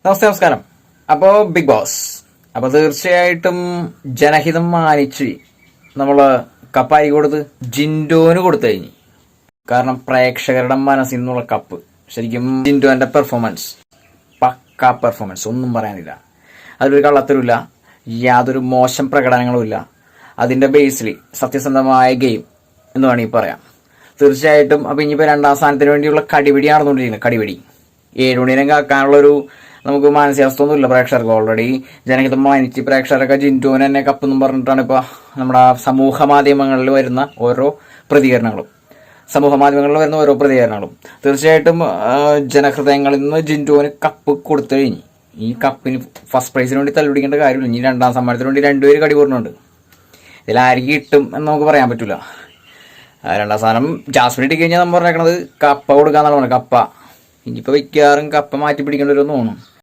നമസ്കാരം. അപ്പോൾ big boss തീർച്ചയായിട്ടും ജനഹിതം മാനിച്ച് നമ്മള് കപ്പായി കൊടുത്ത് ജിൻഡോന് കൊടുത്തു കഴിഞ്ഞു. കാരണം പ്രേക്ഷകരുടെ മനസ്സിൽ നിന്നുള്ള കപ്പ് ശരിക്കും ജിൻഡോന്റെ പെർഫോമൻസ് പക്കാ പെർഫോമൻസ്, ഒന്നും പറയാനില്ല. അതിലൊരു കള്ളത്തരമില്ല, യാതൊരു മോശം പ്രകടനങ്ങളും ഇല്ല. അതിന്റെ ബേസിൽ സത്യസന്ധമായ ഗെയിം എന്ന് വേണമെങ്കിൽ പറയാം. തീർച്ചയായിട്ടും അപ്പൊ ഇനിയിപ്പോ രണ്ടാം സ്ഥാനത്തിന് വേണ്ടിയുള്ള കടിപിടി നടന്നുകൊണ്ടിരിക്കുന്നത്. കടിപിടി 7 മണിനെ കാക്കാനുള്ളൊരു നമുക്ക് മാനസികാവസ്ഥ ഒന്നുമില്ല പ്രേക്ഷകർക്ക്. ഓൾറെഡി ജനഹിതം മാനിച്ച് പ്രേക്ഷകരൊക്കെ ജിൻഡോന് തന്നെ കപ്പെന്നും പറഞ്ഞിട്ടാണ് ഇപ്പൊ നമ്മുടെ സമൂഹ മാധ്യമങ്ങളിൽ വരുന്ന ഓരോ പ്രതികരണങ്ങളും തീർച്ചയായിട്ടും ജനഹൃദയങ്ങളിൽ നിന്ന് ജിൻഡോന് കപ്പ് കൊടുത്തു കഴിഞ്ഞു. ഈ കപ്പിന് ഫസ്റ്റ് പ്രൈസിന് വേണ്ടി തല്ലുപിടിക്കേണ്ട കാര്യമില്ല. ഇനി രണ്ടാം സമ്മാനത്തിന് വേണ്ടി 2 പേര് കടി കൂടുന്നുണ്ട്. ഇതിലായിരിക്കും കിട്ടും എന്ന് നമുക്ക് പറയാൻ പറ്റില്ല. രണ്ടാം സ്ഥാനം ജാസ്മിൻ ഇട്ട് കഴിഞ്ഞാൽ നമ്മൾ പറഞ്ഞേക്കണത് കപ്പ കൊടുക്കാന്നാണ് പറഞ്ഞത്. കപ്പ ഇനിയിപ്പോൾ മിക്കവാറും കപ്പ മാറ്റി പിടിക്കേണ്ടി വരുമെന്ന് തോന്നുന്നു.